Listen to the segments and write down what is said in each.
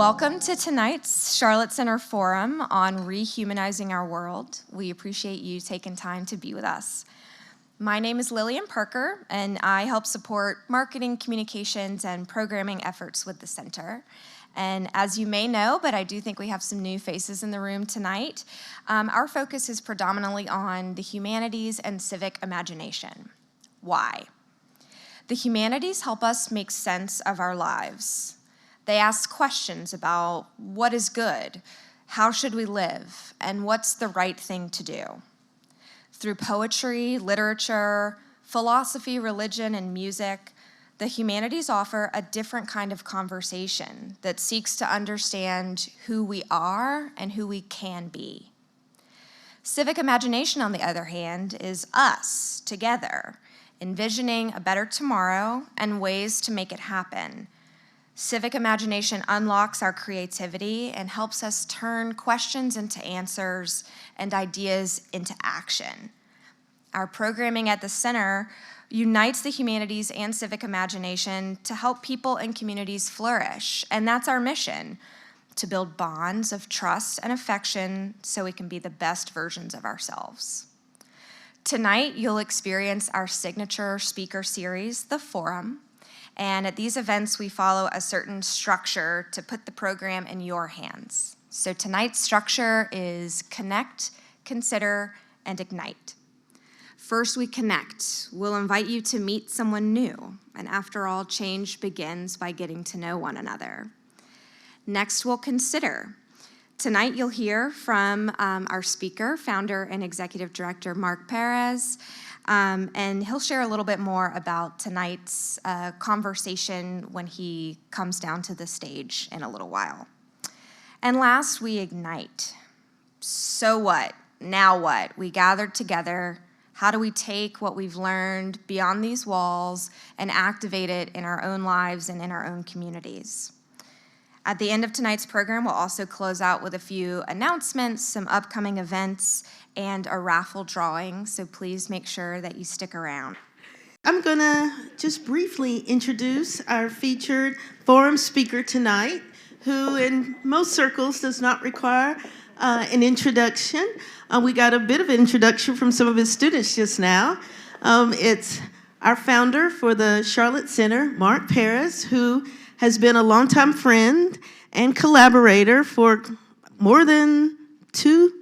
Welcome to tonight's Charlotte Center Forum on Re-Humanizing Our World. We appreciate you taking time to be with us. My name is Lillian Parker, and I help support marketing, communications, and programming efforts with the center. And as you may know, but I do think we have some new faces in the room tonight, our focus is predominantly on the humanities and civic imagination. Why? The humanities help us make sense of our lives. They ask questions about what is good, how should we live, and what's the right thing to do. Through poetry, literature, philosophy, religion, and music, the humanities offer a different kind of conversation that seeks to understand who we are and who we can be. Civic imagination, on the other hand, is us together, envisioning a better tomorrow and ways to make it happen. Civic imagination unlocks our creativity and helps us turn questions into answers and ideas into action. Our programming at the center unites the humanities and civic imagination to help people and communities flourish, and that's our mission, to build bonds of trust and affection so we can be the best versions of ourselves. Tonight, you'll experience our signature speaker series, The Forum. And at these events, we follow a certain structure to put the program in your hands. So tonight's structure is connect, consider, and ignite. First, we connect. We'll invite you to meet someone new. And after all, change begins by getting to know one another. Next, we'll consider. Tonight, you'll hear from our speaker, founder and executive director, Mark Perez. And he'll share a little bit more about tonight's conversation when he comes down to the stage in a little while. And last, we ignite. So what? Now what? We gathered together. How do we take what we've learned beyond these walls and activate it in our own lives and in our own communities? At the end of tonight's program, we'll also close out with a few announcements, some upcoming events, and a raffle drawing, so please make sure that you stick around. I'm going to just briefly introduce our featured forum speaker tonight, who in most circles does not require an introduction. We got a bit of an introduction from some of his students just now. It's our founder for the Charlotte Center, Mark Perez, who has been a longtime friend and collaborator for more than 2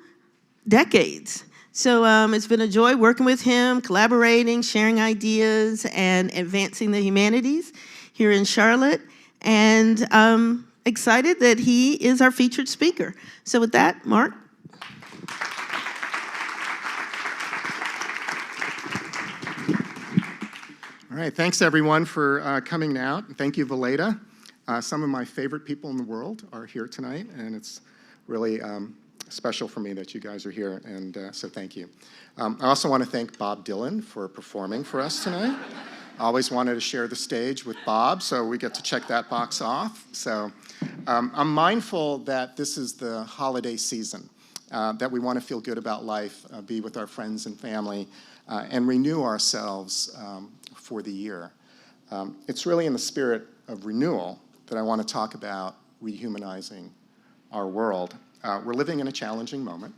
decades. So it's been a joy working with him, collaborating, sharing ideas, and advancing the humanities here in Charlotte. And I'm excited that he is our featured speaker. So with that, Mark. All right, thanks everyone for coming out. Thank you, Valeda. Some of my favorite people in the world are here tonight, and it's really special for me that you guys are here, and so thank you. I also want to thank Bob Dylan for performing for us tonight. I always wanted to share the stage with Bob, so we get to check that box off. So I'm mindful that this is the holiday season, that we want to feel good about life, be with our friends and family, and renew ourselves for the year. It's really in the spirit of renewal that I want to talk about rehumanizing our world. We're living in a challenging moment.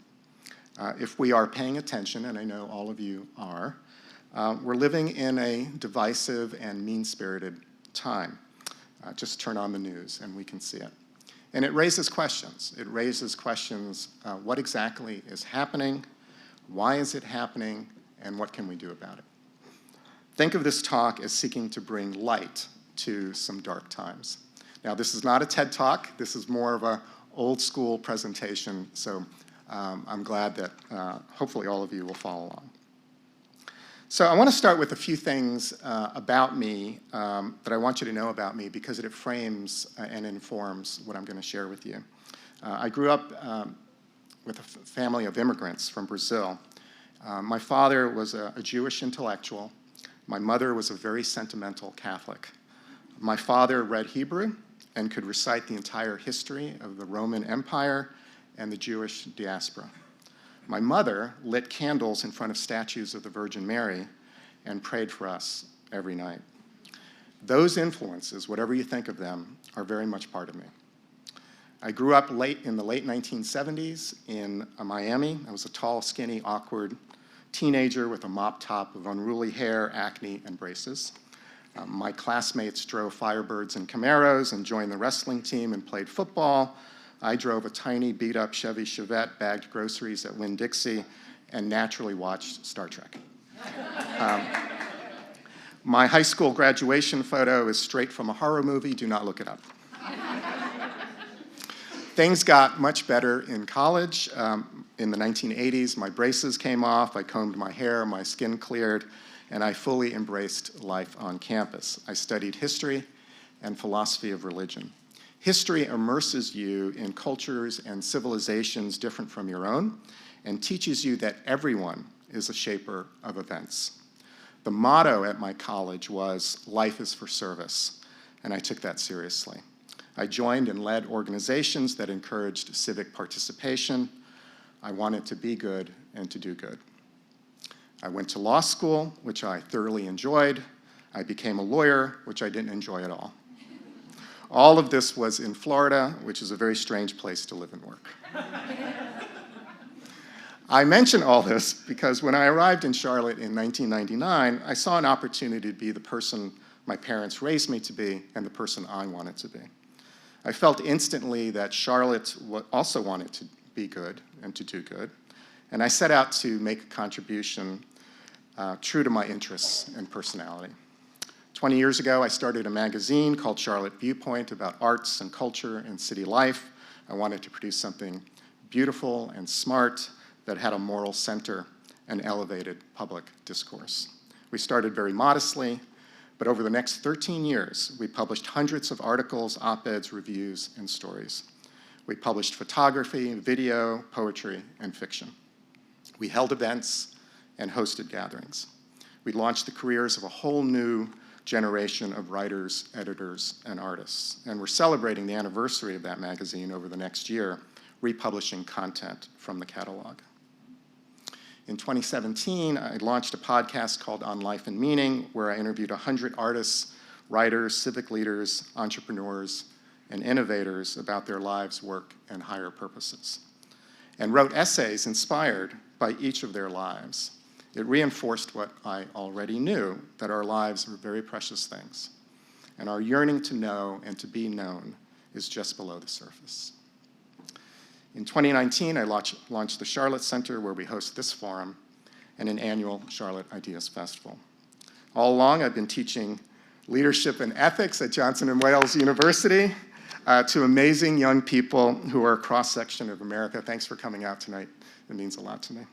If we are paying attention, and I know all of you are, we're living in a divisive and mean-spirited time. Just turn on the news and we can see it. And it raises questions. It raises questions, what exactly is happening, why is it happening, and what can we do about it? Think of this talk as seeking to bring light to some dark times. Now, this is not a TED Talk. This is more of a old school presentation, so I'm glad that hopefully all of you will follow along. So I want to start with a few things about me that I want you to know about me because it frames and informs what I'm going to share with you. I grew up with a family of immigrants from Brazil. My father was a Jewish intellectual. My mother was a very sentimental Catholic. My father read Hebrew and could recite the entire history of the Roman Empire and the Jewish diaspora. My mother lit candles in front of statues of the Virgin Mary and prayed for us every night. Those influences, whatever you think of them, are very much part of me. I grew up in the late 1970s in Miami. I was a tall, skinny, awkward teenager with a mop top of unruly hair, acne, and braces. My classmates drove Firebirds and Camaros and joined the wrestling team and played football. I drove a tiny, beat-up Chevy Chevette, bagged groceries at Winn-Dixie, and naturally watched Star Trek. My high school graduation photo is straight from a horror movie. Do not look it up. Things got much better in college. In the 1980s, my braces came off, I combed my hair, my skin cleared, and I fully embraced life on campus. I studied history and philosophy of religion. History immerses you in cultures and civilizations different from your own and teaches you that everyone is a shaper of events. The motto at my college was, "Life is for service," and I took that seriously. I joined and led organizations that encouraged civic participation. I wanted to be good and to do good. I went to law school, which I thoroughly enjoyed. I became a lawyer, which I didn't enjoy at all. All of this was in Florida, which is a very strange place to live and work. I mention all this because when I arrived in Charlotte in 1999, I saw an opportunity to be the person my parents raised me to be and the person I wanted to be. I felt instantly that Charlotte also wanted to be good and to do good, and I set out to make a contribution true to my interests and personality. 20 years ago, I started a magazine called Charlotte Viewpoint about arts and culture and city life. I wanted to produce something beautiful and smart that had a moral center and elevated public discourse. We started very modestly, but over the next 13 years, we published hundreds of articles, op-eds, reviews, and stories. We published photography, video, poetry, and fiction. We held events and hosted gatherings. We launched the careers of a whole new generation of writers, editors, and artists. And we're celebrating the anniversary of that magazine over the next year, republishing content from the catalog. In 2017, I launched a podcast called On Life and Meaning, where I interviewed 100 artists, writers, civic leaders, entrepreneurs, and innovators about their lives, work, and higher purposes, and wrote essays inspired by each of their lives. It reinforced what I already knew, that our lives are very precious things, and our yearning to know and to be known is just below the surface. In 2019, I launched the Charlotte Center, where we host this forum, and an annual Charlotte Ideas Festival. All along, I've been teaching leadership and ethics at Johnson & Wales University to amazing young people who are a cross-section of America. Thanks for coming out tonight. It means a lot to me.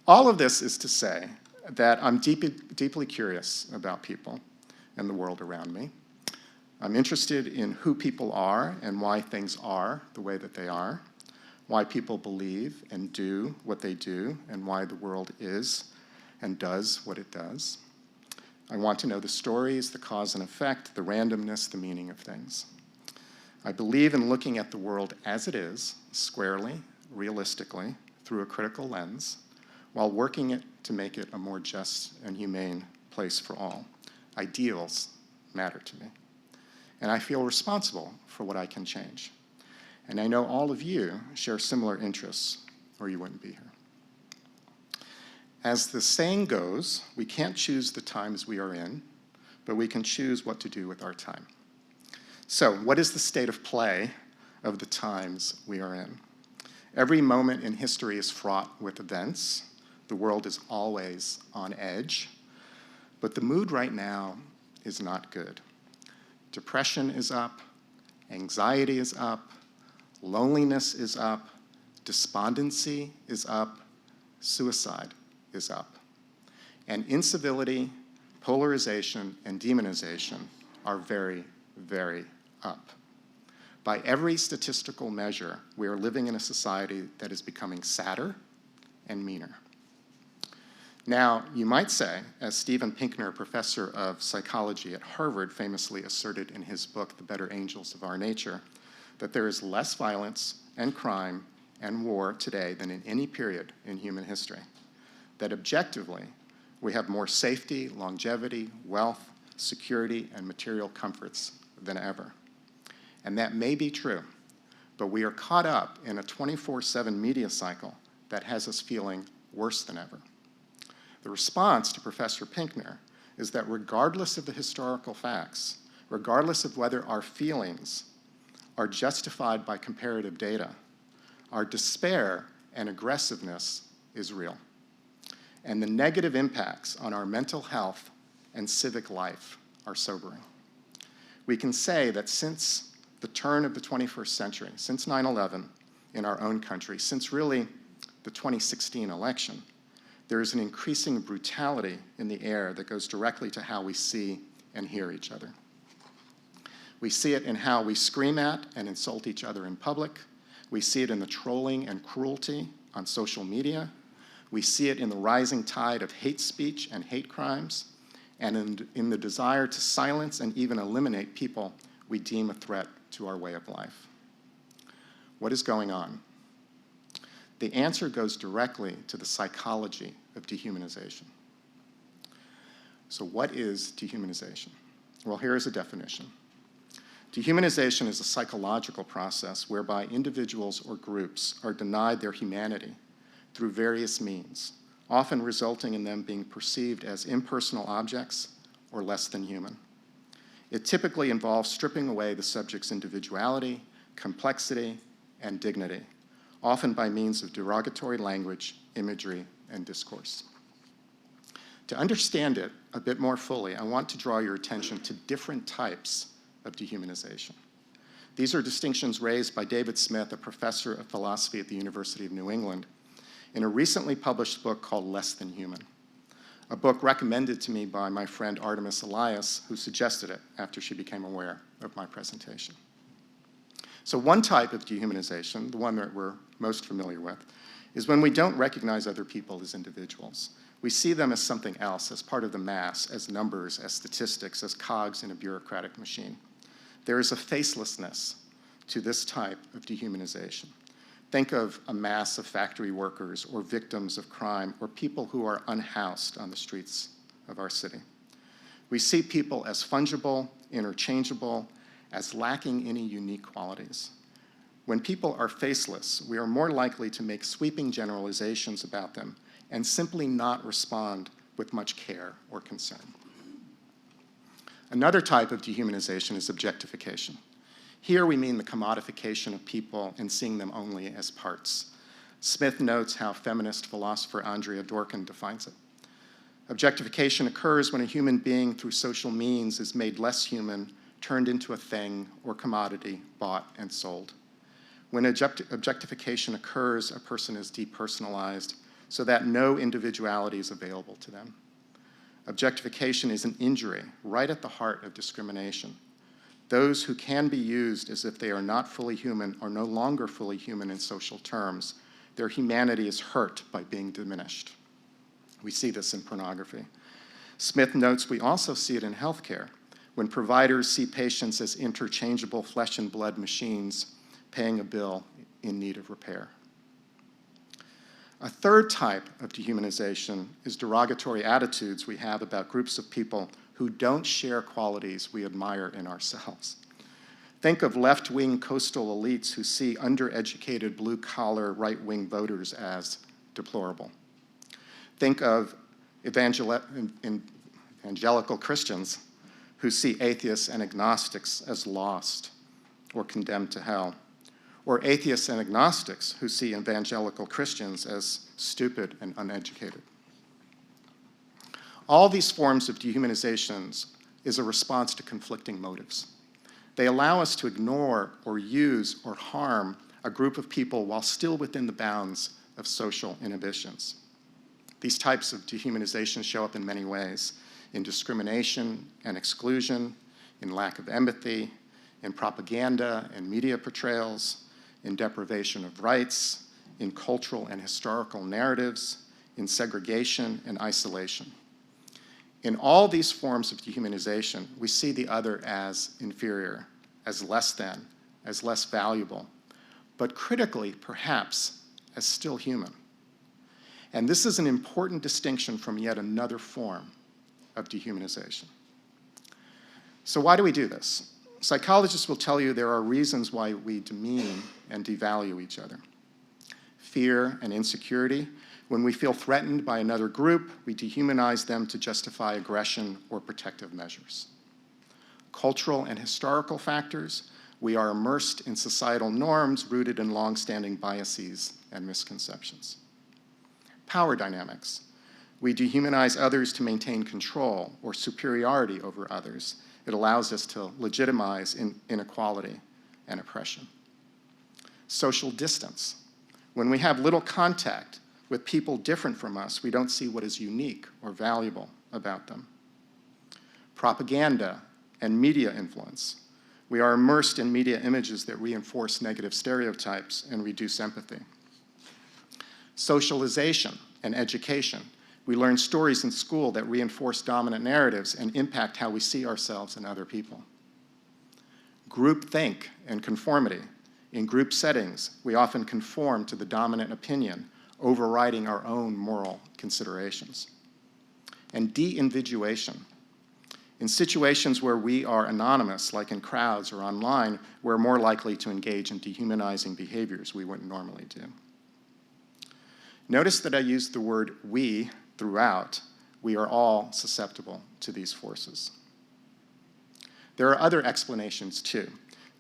All of this is to say that I'm deeply curious about people and the world around me. I'm interested in who people are and why things are the way that they are, why people believe and do what they do, and why the world is and does what it does. I want to know the stories, the cause and effect, the randomness, the meaning of things. I believe in looking at the world as it is, squarely, realistically, through a critical lens, while working it to make it a more just and humane place for all. Ideals matter to me. And I feel responsible for what I can change. And I know all of you share similar interests, or you wouldn't be here. As the saying goes, we can't choose the times we are in, but we can choose what to do with our time. So, what is the state of play of the times we are in? Every moment in history is fraught with events. The world is always on edge. But the mood right now is not good. Depression is up, anxiety is up, loneliness is up, despondency is up, suicide is up. And incivility, polarization, and demonization are very, very up. By every statistical measure, we are living in a society that is becoming sadder and meaner. Now, you might say, as Steven Pinker, professor of psychology at Harvard, famously asserted in his book, The Better Angels of Our Nature, that there is less violence and crime and war today than in any period in human history. That objectively, we have more safety, longevity, wealth, security, and material comforts than ever. And that may be true, but we are caught up in a 24/7 media cycle that has us feeling worse than ever. The response to Professor Pinkner is that regardless of the historical facts, regardless of whether our feelings are justified by comparative data, our despair and aggressiveness is real. And the negative impacts on our mental health and civic life are sobering. We can say that since the turn of the 21st century, since 9/11 in our own country, since really the 2016 election, there is an increasing brutality in the air that goes directly to how we see and hear each other. We see it in how we scream at and insult each other in public. We see it in the trolling and cruelty on social media. We see it in the rising tide of hate speech and hate crimes, and in the desire to silence and even eliminate people we deem a threat to our way of life. What is going on? The answer goes directly to the psychology of dehumanization. So what is dehumanization? Well, here is a definition. Dehumanization is a psychological process whereby individuals or groups are denied their humanity through various means, often resulting in them being perceived as impersonal objects or less than human. It typically involves stripping away the subject's individuality, complexity, and dignity, often by means of derogatory language, imagery, and discourse. To understand it a bit more fully, I want to draw your attention to different types of dehumanization. These are distinctions raised by David Smith, a professor of philosophy at the University of New England, in a recently published book called Less Than Human, a book recommended to me by my friend Artemis Elias, who suggested it after she became aware of my presentation. So one type of dehumanization, the one that we're most familiar with, is when we don't recognize other people as individuals. We see them as something else, as part of the mass, as numbers, as statistics, as cogs in a bureaucratic machine. There is a facelessness to this type of dehumanization. Think of a mass of factory workers or victims of crime or people who are unhoused on the streets of our city. We see people as fungible, interchangeable, as lacking any unique qualities. When people are faceless, we are more likely to make sweeping generalizations about them and simply not respond with much care or concern. Another type of dehumanization is objectification. Here we mean the commodification of people and seeing them only as parts. Smith notes how feminist philosopher Andrea Dworkin defines it. Objectification occurs when a human being through social means is made less human, turned into a thing or commodity, bought and sold. When objectification occurs, a person is depersonalized so that no individuality is available to them. Objectification is an injury right at the heart of discrimination. Those who can be used as if they are not fully human are no longer fully human in social terms. Their humanity is hurt by being diminished. We see this in pornography. Smith notes we also see it in healthcare, when providers see patients as interchangeable flesh and blood machines paying a bill in need of repair. A third type of dehumanization is derogatory attitudes we have about groups of people who don't share qualities we admire in ourselves. Think of left-wing coastal elites who see undereducated blue-collar right-wing voters as deplorable. Think of evangelical Christians who see atheists and agnostics as lost or condemned to hell, or atheists and agnostics who see evangelical Christians as stupid and uneducated. All these forms of dehumanizations is a response to conflicting motives. They allow us to ignore or use or harm a group of people while still within the bounds of social inhibitions. These types of dehumanization show up in many ways: in discrimination and exclusion, in lack of empathy, in propaganda and media portrayals, in deprivation of rights, in cultural and historical narratives, in segregation and isolation. In all these forms of dehumanization, we see the other as inferior, as less than, as less valuable, but critically, perhaps, as still human. And this is an important distinction from yet another form of dehumanization. So why do we do this? Psychologists will tell you there are reasons why we demean and devalue each other. Fear and insecurity. When we feel threatened by another group, we dehumanize them to justify aggression or protective measures. Cultural and historical factors. We are immersed in societal norms rooted in long-standing biases and misconceptions. Power dynamics. We dehumanize others to maintain control or superiority over others. It allows us to legitimize inequality and oppression. Social distance. When we have little contact with people different from us, we don't see what is unique or valuable about them. Propaganda and media influence. We are immersed in media images that reinforce negative stereotypes and reduce empathy. Socialization and education. We learn stories in school that reinforce dominant narratives and impact how we see ourselves and other people. Groupthink and conformity. In group settings, we often conform to the dominant opinion, overriding our own moral considerations. And de-individuation. In situations where we are anonymous, like in crowds or online, we're more likely to engage in dehumanizing behaviors we wouldn't normally do. Notice that I used the word we throughout. We are all susceptible to these forces. There are other explanations too.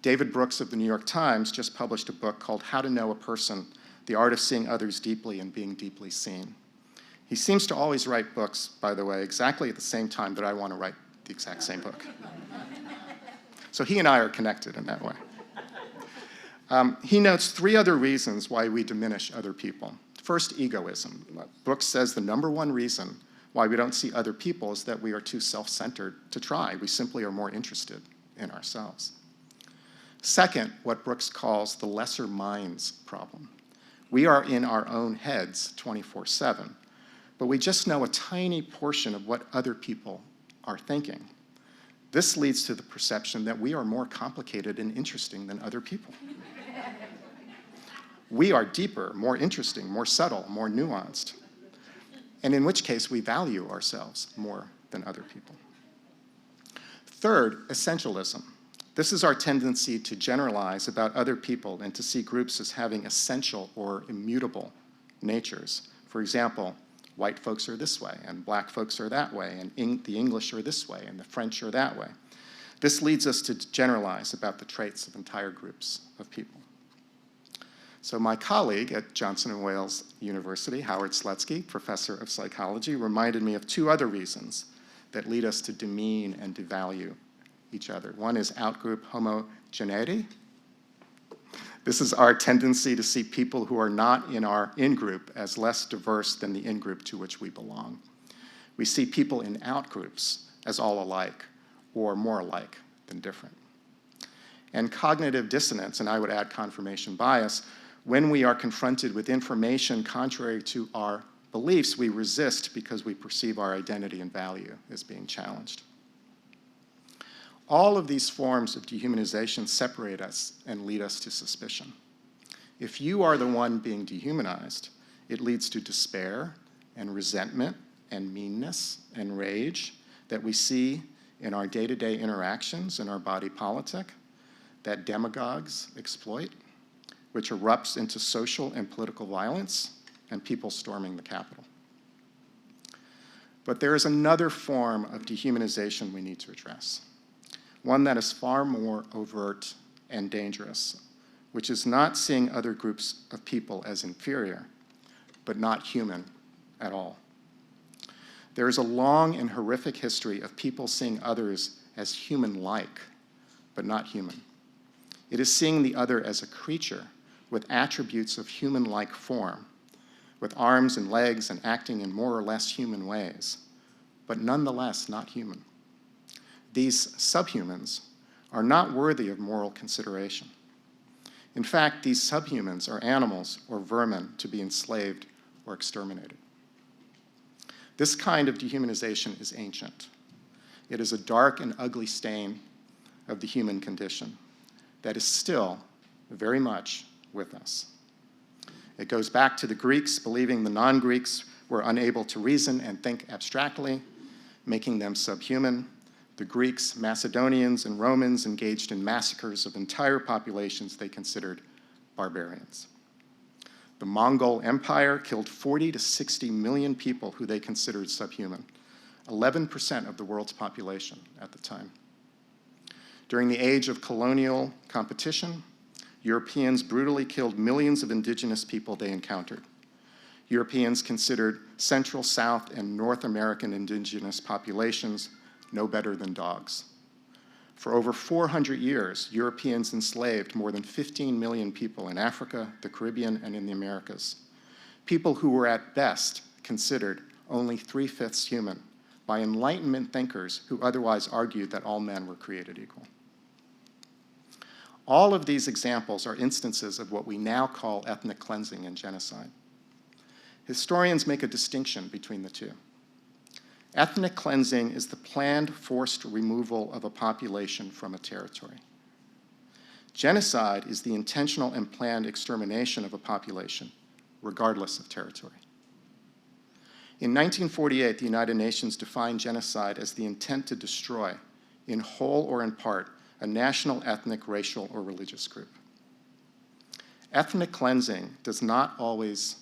David Brooks of the New York Times just published a book called How to Know a Person, The Art of Seeing Others Deeply and Being Deeply Seen. He seems to always write books, by the way, exactly at the same time that I want to write the exact same book. So he and I are connected in that way. He notes 3 other reasons why we diminish other people. First, egoism. Brooks says the #1 reason why we don't see other people is that we are too self-centered to try. We simply are more interested in ourselves. Second, what Brooks calls the lesser minds problem. We are in our own heads 24/7, but we just know a tiny portion of what other people are thinking. This leads to the perception that we are more complicated and interesting than other people. We are deeper, more interesting, more subtle, more nuanced, and in which case we value ourselves more than other people. Third, essentialism. This is our tendency to generalize about other people and to see groups as having essential or immutable natures. For example, white folks are this way, and black folks are that way, and the English are this way, and the French are that way. This leads us to generalize about the traits of entire groups of people. So my colleague at Johnson & Wales University, Howard Slutsky, professor of psychology, reminded me of 2 other reasons that lead us to demean and devalue each other. One is outgroup homogeneity. This is our tendency to see people who are not in our in-group as less diverse than the in-group to which we belong. We see people in out-groups as all alike or more alike than different. And cognitive dissonance, and I would add confirmation bias, when we are confronted with information contrary to our beliefs, we resist because we perceive our identity and value as being challenged. All of these forms of dehumanization separate us and lead us to suspicion. If you are the one being dehumanized, it leads to despair and resentment and meanness and rage that we see in our day-to-day interactions in our body politic that demagogues exploit, which erupts into social and political violence and people storming the Capitol. But there is another form of dehumanization we need to address, one that is far more overt and dangerous, which is not seeing other groups of people as inferior, but not human at all. There is a long and horrific history of people seeing others as human-like, but not human. It is seeing the other as a creature with attributes of human-like form, with arms and legs and acting in more or less human ways, but nonetheless not human. These subhumans are not worthy of moral consideration. In fact, these subhumans are animals or vermin to be enslaved or exterminated. This kind of dehumanization is ancient. It is a dark and ugly stain of the human condition that is still very much with us. It goes back to the Greeks believing the non-Greeks were unable to reason and think abstractly, making them subhuman, The Greeks, Macedonians, and Romans engaged in massacres of entire populations they considered barbarians. The Mongol Empire killed 40 to 60 million people who they considered subhuman, 11% of the world's population at the time. During the age of colonial competition, Europeans brutally killed millions of indigenous people they encountered. Europeans considered Central, South, and North American indigenous populations no better than dogs. For over 400 years, Europeans enslaved more than 15 million people in Africa, the Caribbean, and in the Americas. People who were at best considered only 3/5 human by Enlightenment thinkers who otherwise argued that all men were created equal. All of these examples are instances of what we now call ethnic cleansing and genocide. Historians make a distinction between the two. Ethnic cleansing is the planned forced removal of a population from a territory. Genocide is the intentional and planned extermination of a population, regardless of territory. In 1948, the United Nations defined genocide as the intent to destroy, in whole or in part, a national, ethnic, racial, or religious group. Ethnic cleansing does not always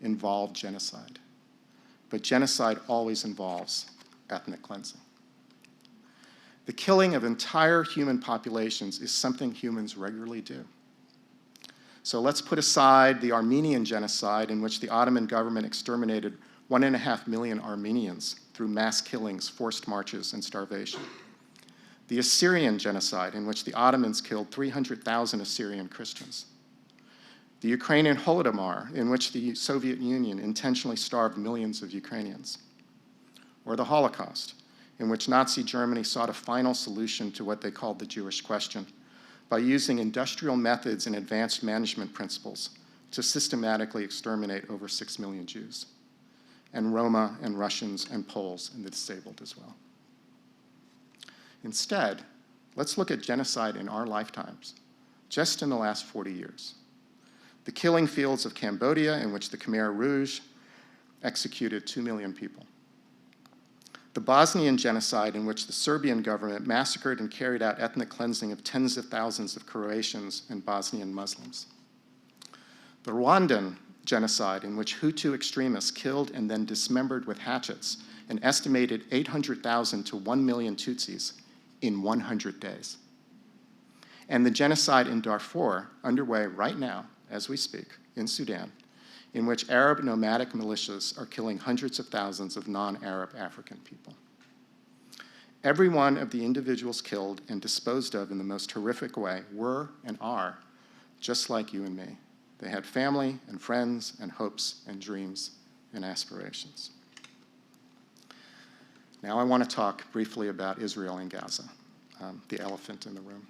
involve genocide, but genocide always involves ethnic cleansing. The killing of entire human populations is something humans regularly do. So let's put aside the Armenian genocide, in which the Ottoman government exterminated 1.5 million Armenians through mass killings, forced marches, and starvation. The Assyrian genocide, in which the Ottomans killed 300,000 Assyrian Christians. The Ukrainian Holodomor, in which the Soviet Union intentionally starved millions of Ukrainians. Or the Holocaust, in which Nazi Germany sought a final solution to what they called the Jewish question by using industrial methods and advanced management principles to systematically exterminate over 6 million Jews, and Roma and Russians and Poles and the disabled as well. Instead, let's look at genocide in our lifetimes, just in the last 40 years. The killing fields of Cambodia, in which the Khmer Rouge executed 2 million people. The Bosnian genocide, in which the Serbian government massacred and carried out ethnic cleansing of tens of thousands of Croatians and Bosnian Muslims. The Rwandan genocide, in which Hutu extremists killed and then dismembered with hatchets an estimated 800,000 to 1 million Tutsis in 100 days. And the genocide in Darfur, underway right now, as we speak, in Sudan, in which Arab nomadic militias are killing hundreds of thousands of non-Arab African people. Every one of the individuals killed and disposed of in the most horrific way were and are just like you and me. They had family and friends and hopes and dreams and aspirations. Now I want to talk briefly about Israel and Gaza, the elephant in the room.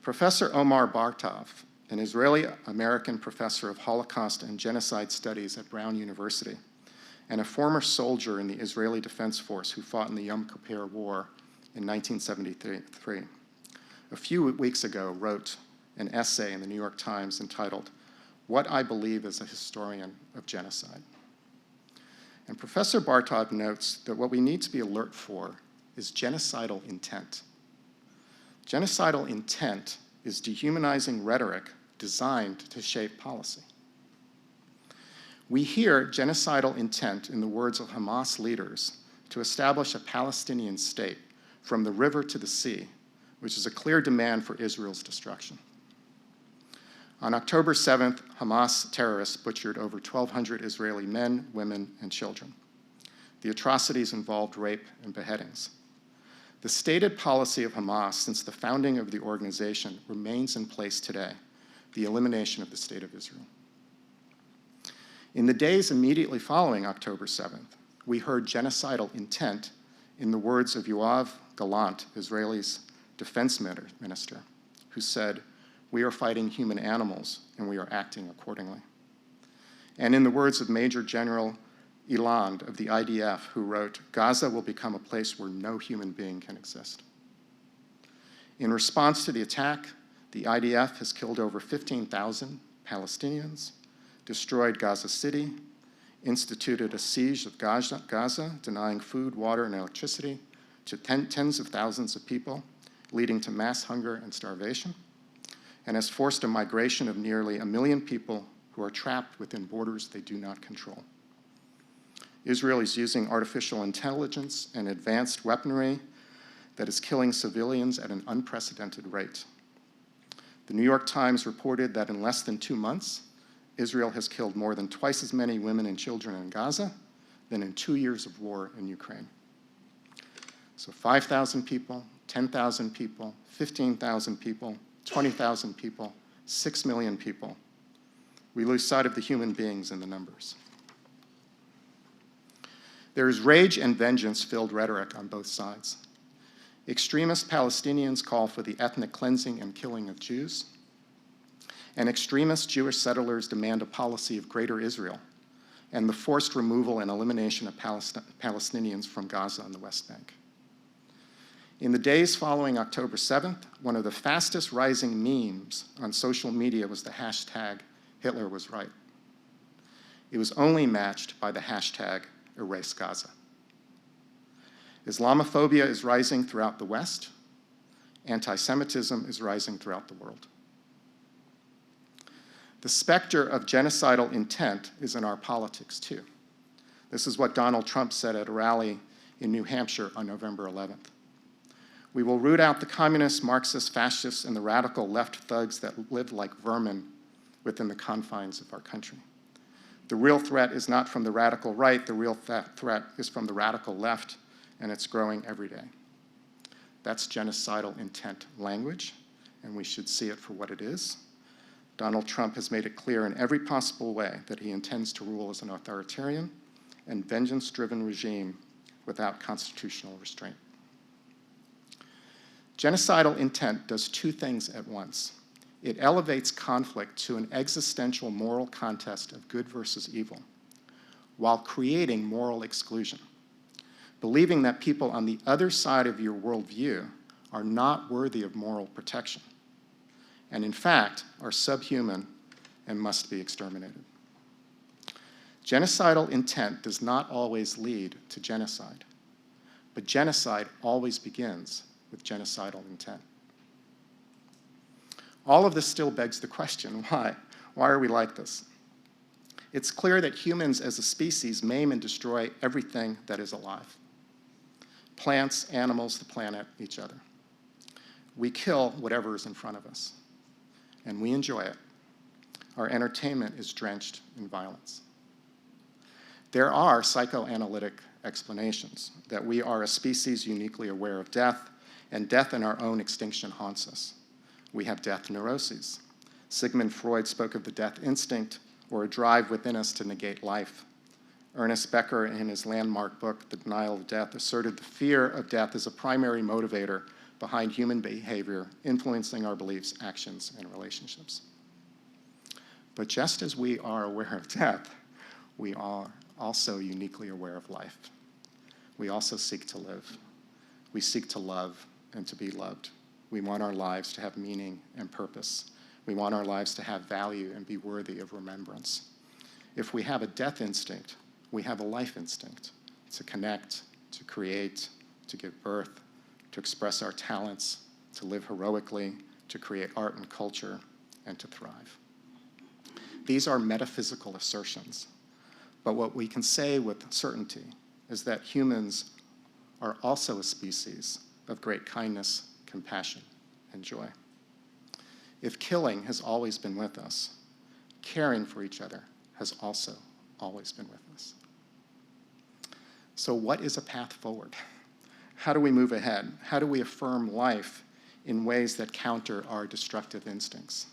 Professor Omar Bartov, an Israeli-American professor of Holocaust and Genocide Studies at Brown University, and a former soldier in the Israeli Defense Force who fought in the Yom Kippur War in 1973, a few weeks ago wrote an essay in the New York Times entitled, "What I Believe as a Historian of Genocide." And Professor Bartov notes that what we need to be alert for is genocidal intent. Genocidal intent is dehumanizing rhetoric designed to shape policy. We hear genocidal intent in the words of Hamas leaders to establish a Palestinian state from the river to the sea, which is a clear demand for Israel's destruction. On October 7th, Hamas terrorists butchered over 1,200 Israeli men, women, and children. The atrocities involved rape and beheadings. The stated policy of Hamas since the founding of the organization remains in place today: the elimination of the State of Israel. In the days immediately following October 7th, we heard genocidal intent in the words of Yoav Gallant, Israel's defense minister, who said, "We are fighting human animals and we are acting accordingly." And in the words of Major General Eland of the IDF, who wrote, "Gaza will become a place where no human being can exist." In response to the attack, the IDF has killed over 15,000 Palestinians, destroyed Gaza City, instituted a siege of Gaza, denying food, water, and electricity to tens of thousands of people, leading to mass hunger and starvation, and has forced a migration of nearly 1 million people who are trapped within borders they do not control. Israel is using artificial intelligence and advanced weaponry that is killing civilians at an unprecedented rate. The New York Times reported that in less than 2 months, Israel has killed more than twice as many women and children in Gaza than in 2 years of war in Ukraine. So 5,000 people, 10,000 people, 15,000 people, 20,000 people, 6 million people. We lose sight of the human beings in the numbers. There is rage and vengeance-filled rhetoric on both sides. Extremist Palestinians call for the ethnic cleansing and killing of Jews, and extremist Jewish settlers demand a policy of Greater Israel and the forced removal and elimination of Palestinians from Gaza and the West Bank. In the days following October 7th, one of the fastest rising memes on social media was the hashtag Hitler was right. It was only matched by the hashtag Erase Gaza. Islamophobia is rising throughout the West. Anti-Semitism is rising throughout the world. The specter of genocidal intent is in our politics, too. This is what Donald Trump said at a rally in New Hampshire on November 11th. We will root out the communists, Marxists, fascists, and the radical left thugs that live like vermin within the confines of our country. The real threat is not from the radical right, the real threat is from the radical left, and it's growing every day. That's genocidal intent language, and we should see it for what it is. Donald Trump has made it clear in every possible way that he intends to rule as an authoritarian and vengeance-driven regime without constitutional restraint. Genocidal intent does two things at once. It elevates conflict to an existential moral contest of good versus evil, while creating moral exclusion, believing that people on the other side of your worldview are not worthy of moral protection, and in fact are subhuman and must be exterminated. Genocidal intent does not always lead to genocide, but genocide always begins with genocidal intent. All of this still begs the question, why? Why are we like this? It's clear that humans as a species maim and destroy everything that is alive. Plants, animals, the planet, each other. We kill whatever is in front of us, and we enjoy it. Our entertainment is drenched in violence. There are psychoanalytic explanations that we are a species uniquely aware of death, and death in our own extinction haunts us. We have death neuroses. Sigmund Freud spoke of the death instinct, or a drive within us to negate life. Ernest Becker, in his landmark book, The Denial of Death, asserted the fear of death is a primary motivator behind human behavior, influencing our beliefs, actions, and relationships. But just as we are aware of death, we are also uniquely aware of life. We also seek to live. We seek to love and to be loved. We want our lives to have meaning and purpose. We want our lives to have value and be worthy of remembrance. If we have a death instinct, we have a life instinct to connect, to create, to give birth, to express our talents, to live heroically, to create art and culture, and to thrive. These are metaphysical assertions, but what we can say with certainty is that humans are also a species of great kindness, compassion, and joy. If killing has always been with us, caring for each other has also always been with us. So what is a path forward? How do we move ahead? How do we affirm life in ways that counter our destructive instincts?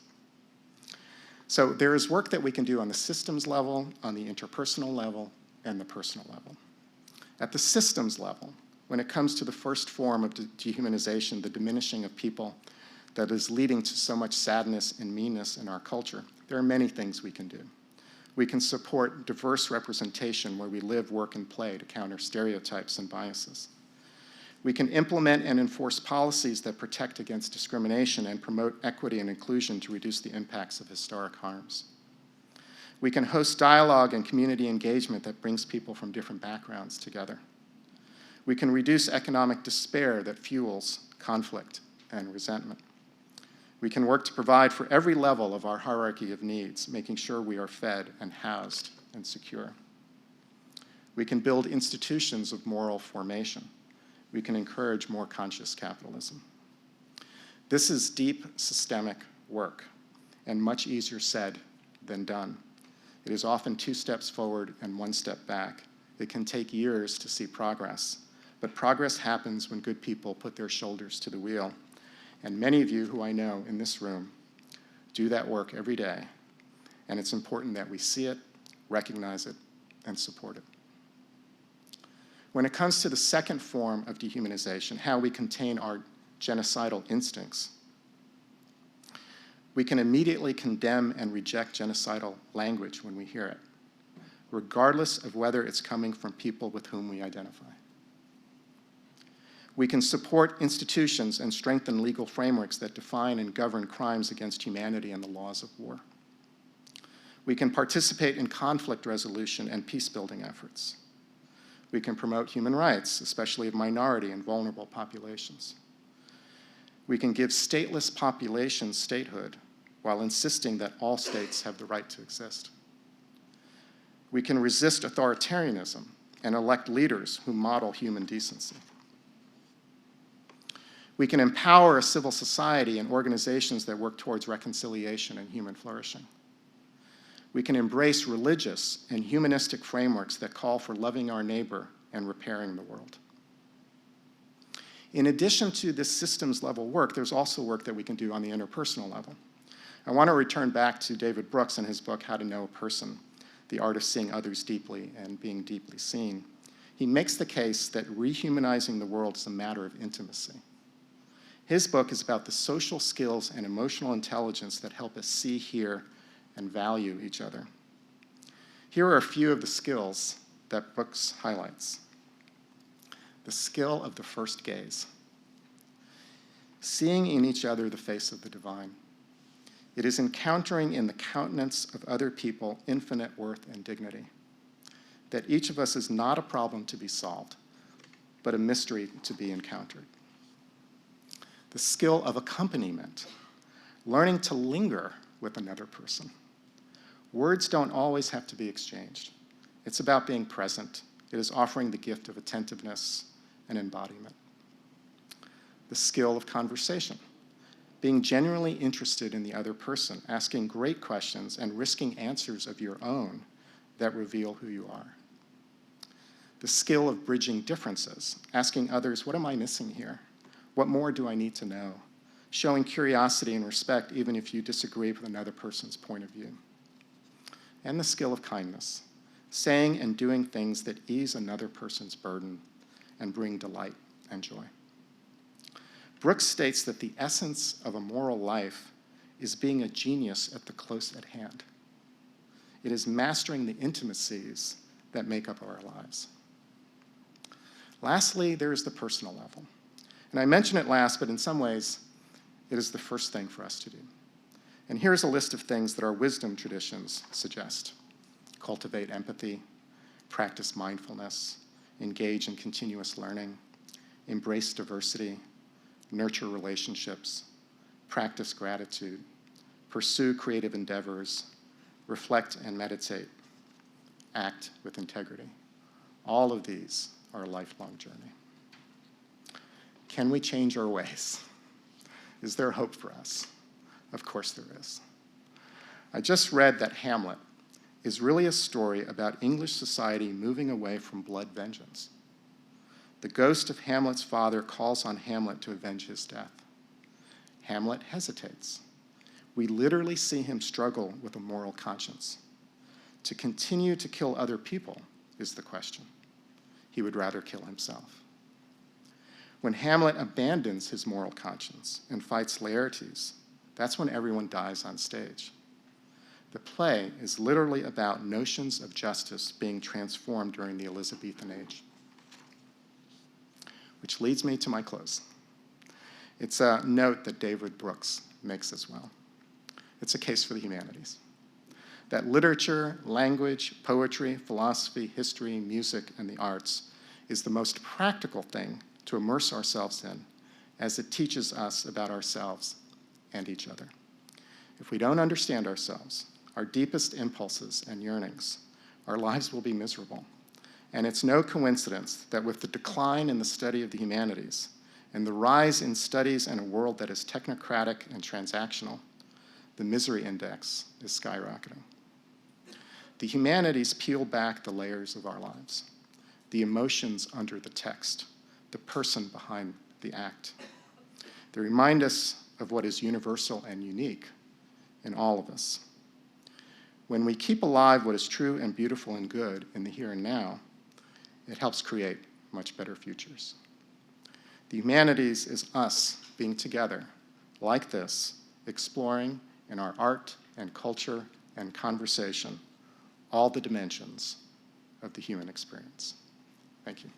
So there is work that we can do on the systems level, on the interpersonal level, and the personal level. At the systems level, when it comes to the first form of dehumanization, the diminishing of people that is leading to so much sadness and meanness in our culture, there are many things we can do. We can support diverse representation where we live, work, and play to counter stereotypes and biases. We can implement and enforce policies that protect against discrimination and promote equity and inclusion to reduce the impacts of historic harms. We can host dialogue and community engagement that brings people from different backgrounds together. We can reduce economic despair that fuels conflict and resentment. We can work to provide for every level of our hierarchy of needs, making sure we are fed and housed and secure. We can build institutions of moral formation. We can encourage more conscious capitalism. This is deep systemic work, and much easier said than done. It is often 2 steps forward and 1 step back. It can take years to see progress, but progress happens when good people put their shoulders to the wheel. And many of you who I know in this room do that work every day, and it's important that we see it, recognize it, and support it. When it comes to the second form of dehumanization, how we contain our genocidal instincts, we can immediately condemn and reject genocidal language when we hear it, regardless of whether it's coming from people with whom we identify. We can support institutions and strengthen legal frameworks that define and govern crimes against humanity and the laws of war. We can participate in conflict resolution and peace-building efforts. We can promote human rights, especially of minority and vulnerable populations. We can give stateless populations statehood while insisting that all states have the right to exist. We can resist authoritarianism and elect leaders who model human decency. We can empower a civil society and organizations that work towards reconciliation and human flourishing. We can embrace religious and humanistic frameworks that call for loving our neighbor and repairing the world. In addition to this systems level work, there's also work that we can do on the interpersonal level. I want to return back to David Brooks and his book, How to Know a Person, The Art of Seeing Others Deeply and Being Deeply Seen. He makes the case that rehumanizing the world is a matter of intimacy. His book is about the social skills and emotional intelligence that help us see, hear, and value each other. Here are a few of the skills that Brooks highlights. The skill of the first gaze. Seeing in each other the face of the divine. It is encountering in the countenance of other people infinite worth and dignity. That each of us is not a problem to be solved, but a mystery to be encountered. The skill of accompaniment. Learning to linger with another person. Words don't always have to be exchanged. It's about being present. It is offering the gift of attentiveness and embodiment. The skill of conversation. Being genuinely interested in the other person, asking great questions and risking answers of your own that reveal who you are. The skill of bridging differences, asking others, what am I missing here? What more do I need to know? Showing curiosity and respect even if you disagree with another person's point of view. And the skill of kindness, saying and doing things that ease another person's burden and bring delight and joy. Brooks states that the essence of a moral life is being a genius at the close at hand. It is mastering the intimacies that make up our lives. Lastly, there is the personal level. And I mention it last, but in some ways, it is the first thing for us to do. And here's a list of things that our wisdom traditions suggest. Cultivate empathy, practice mindfulness, engage in continuous learning, embrace diversity, nurture relationships, practice gratitude, pursue creative endeavors, reflect and meditate, act with integrity. All of these are a lifelong journey. Can we change our ways? Is there hope for us? Of course there is. I just read that Hamlet is really a story about English society moving away from blood vengeance. The ghost of Hamlet's father calls on Hamlet to avenge his death. Hamlet hesitates. We literally see him struggle with a moral conscience. To continue to kill other people is the question. He would rather kill himself. When Hamlet abandons his moral conscience and fights Laertes, that's when everyone dies on stage. The play is literally about notions of justice being transformed during the Elizabethan age. Which leads me to my close. It's a note that David Brooks makes as well. It's a case for the humanities. That literature, language, poetry, philosophy, history, music, and the arts is the most practical thing to immerse ourselves in, as it teaches us about ourselves and each other. If we don't understand ourselves, our deepest impulses and yearnings, our lives will be miserable. And it's no coincidence that with the decline in the study of the humanities and the rise in studies in a world that is technocratic and transactional, the misery index is skyrocketing. The humanities peel back the layers of our lives, the emotions under the text, the person behind the act. They remind us of what is universal and unique in all of us. When we keep alive what is true and beautiful and good in the here and now, it helps create much better futures. The humanities is us being together, like this, exploring in our art and culture and conversation all the dimensions of the human experience. Thank you.